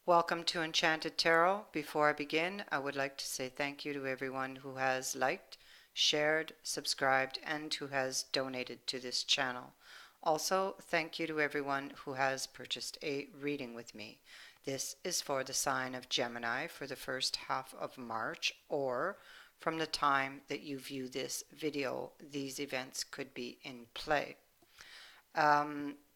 Welcome to Enchanted Tarot. Before I begin, I would like to say thank you to everyone who has liked, shared, subscribed, and who has donated to this channel. Also, thank you to everyone who has purchased a reading with me. This is for the sign of Gemini for the first half of March, or from the time that you view this video, these events could be in play.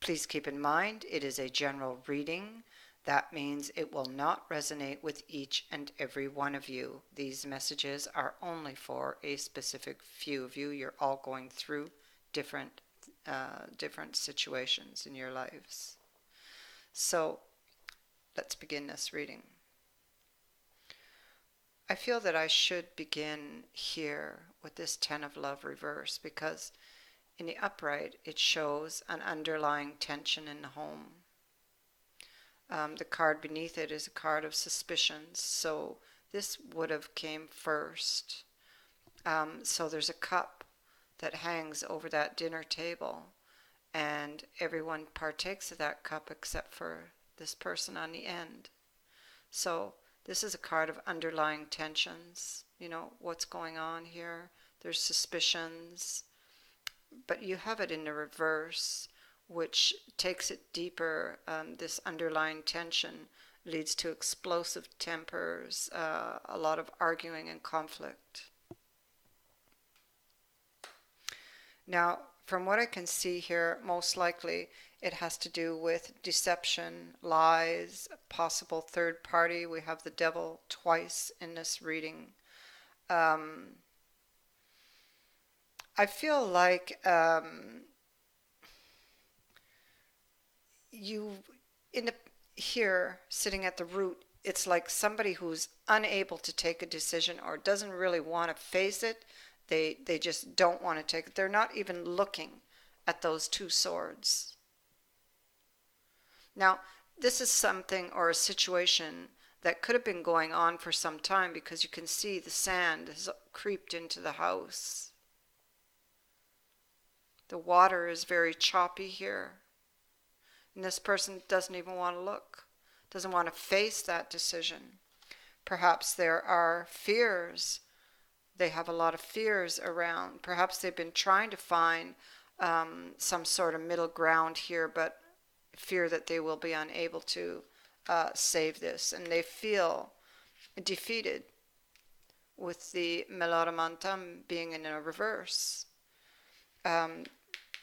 Please keep in mind it is a general reading. That means it will not resonate with each and every one of you. These messages are only for a specific few of you. You're all going through different situations in your lives. So let's begin this reading. I feel that I should begin here with this Ten of Love reverse because in the upright it shows an underlying tension in the home. The card beneath it is a card of suspicions, so this would have came first. So there's a cup that hangs over that dinner table, and everyone partakes of that cup except for this person on the end. So this is a card of underlying tensions. You know, what's going on here? There's suspicions, but you have it in the reverse, which takes it deeper. This underlying tension leads to explosive tempers, a lot of arguing and conflict. Now, from what I can see here, most likely it has to do with deception, lies, possible third party. We have the devil twice in this reading. I feel like you here sitting at the root, it's like somebody who's unable to take a decision or doesn't really want to face it. They just don't want to take it. They're not even looking at those two swords. Now, this is something or a situation that could have been going on for some time because you can see the sand has creeped into the house. The water is very choppy here. And this person doesn't even want to look, doesn't want to face that decision. Perhaps there are fears. They have a lot of fears around. Perhaps they've been trying to find some sort of middle ground here, but fear that they will be unable to save this. And they feel defeated with the Melodimantam being in a reverse.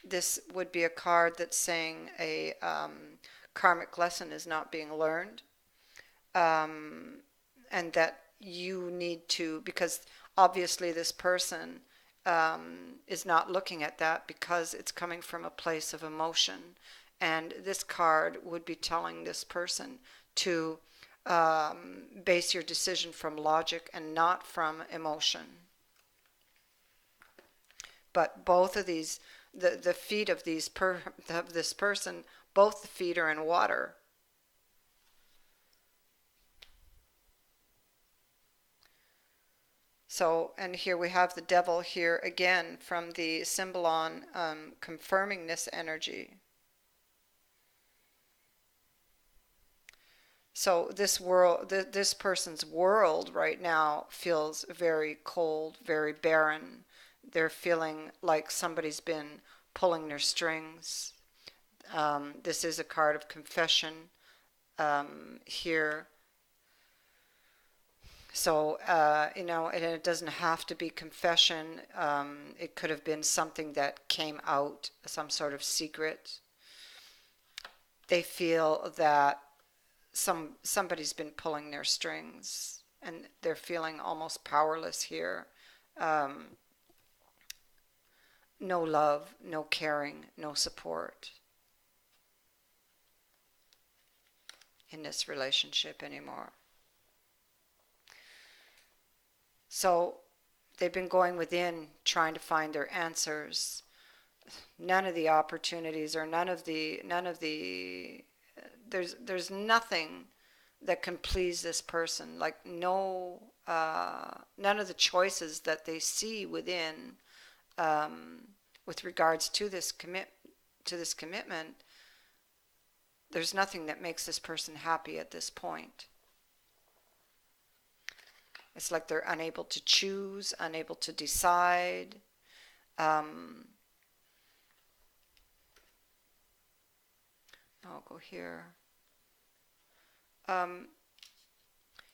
This would be a card that's saying a karmic lesson is not being learned, and that you need to, because obviously this person is not looking at that because it's coming from a place of emotion, and this card would be telling this person to base your decision from logic and not from emotion. But both of these, the feet of this person, both the feet are in water. So, and here we have the devil here again from the symbolon, confirming this energy. So this world, this person's world right now feels very cold, very barren. They're feeling like somebody's been pulling their strings. This is a card of confession here. So, you know, and it doesn't have to be confession. It could have been something that came out, some sort of secret. They feel that somebody's been pulling their strings, and they're feeling almost powerless here. No love, no caring, no support in this relationship anymore. So they've been going within trying to find their answers. None of the opportunities or there's nothing that can please this person. Like none of the choices that they see within with regards to this commitment, there's nothing that makes this person happy at this point. It's like they're unable to choose, unable to decide. I'll go here.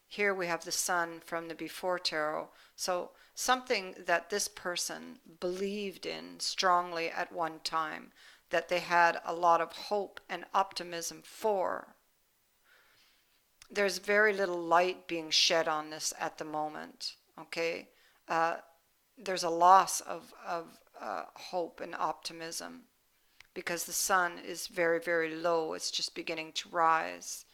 Here we have the Sun from the Before Tarot. So something that this person believed in strongly at one time, that they had a lot of hope and optimism for. There's very little light being shed on this at the moment, okay? There's a loss of hope and optimism because the Sun is very, very low. It's just beginning to rise.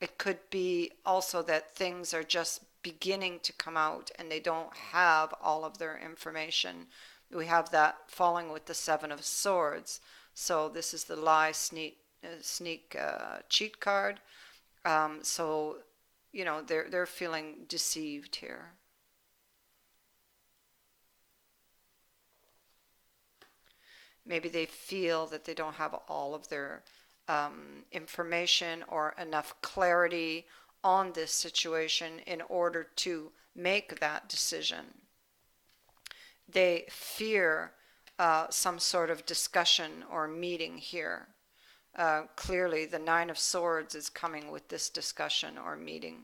It could be also that things are just beginning to come out and they don't have all of their information. We have that falling with the Seven of Swords. So this is the lie, sneak, cheat card. So, you know, they're feeling deceived here. Maybe they feel that they don't have all of their information or enough clarity on this situation in order to make that decision. They fear some sort of discussion or meeting here. Clearly, the Nine of Swords is coming with this discussion or meeting.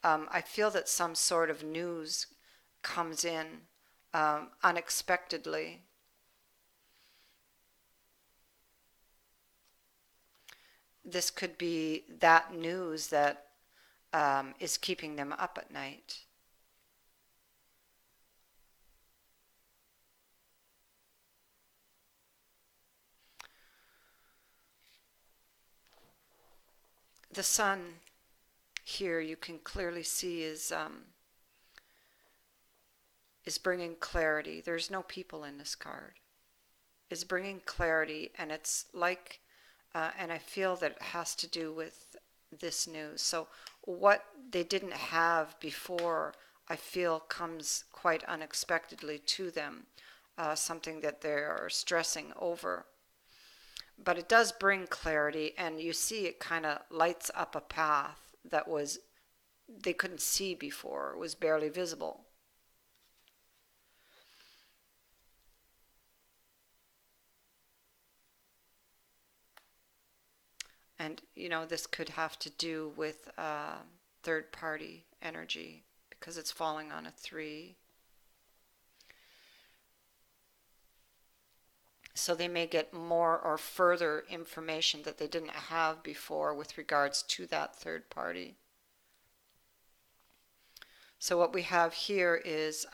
I feel that some sort of news comes in unexpectedly. This could be that news that is keeping them up at night. The Sun here, you can clearly see, is bringing clarity. There's no people in this card. It's bringing clarity, and it's like, and I feel that it has to do with this news. So what they didn't have before, I feel, comes quite unexpectedly to them, something that they are stressing over. But it does bring clarity, and you see it kind of lights up a path that was they couldn't see before. It was barely visible. And, you know, this could have to do with third party energy because it's falling on a 3. So they may get more or further information that they didn't have before with regards to that third party. So what we have here is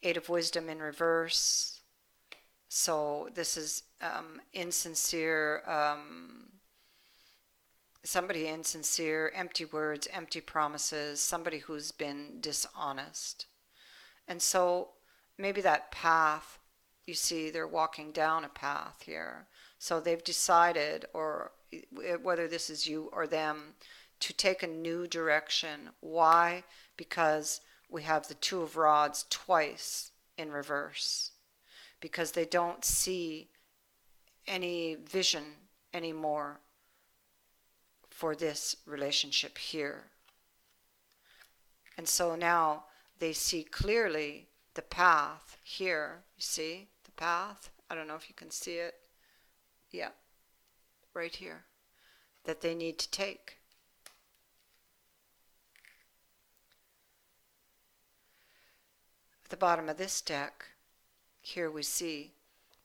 Eight of Wisdom in reverse. So this is insincere, somebody insincere, empty words, empty promises, somebody who's been dishonest. And so maybe that path, you see, they're walking down a path here. So they've decided, or whether this is you or them, to take a new direction. Why? Because we have the Two of Rods twice in reverse. Because they don't see any vision anymore for this relationship here. And so now they see clearly the path here. You see the path? I don't know if you can see it. Yeah, right here. That they need to take. At the bottom of this deck, here we see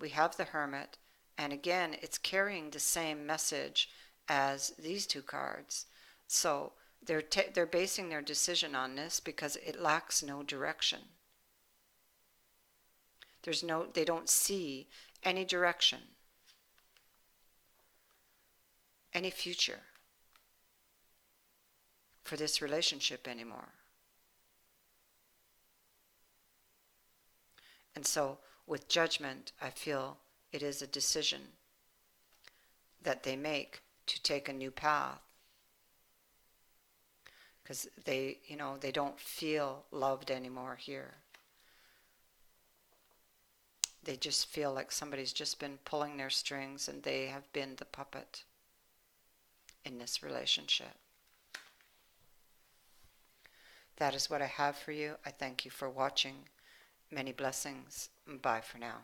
we have the Hermit, and again it's carrying the same message as these two cards. So they're basing their decision on this because it lacks no direction. They don't see any direction, any future for this relationship anymore. And so with Judgment, I feel it is a decision that they make to take a new path. Because they don't feel loved anymore here. They just feel like somebody's just been pulling their strings and they have been the puppet in this relationship. That is what I have for you. I thank you for watching. Many blessings. Bye for now.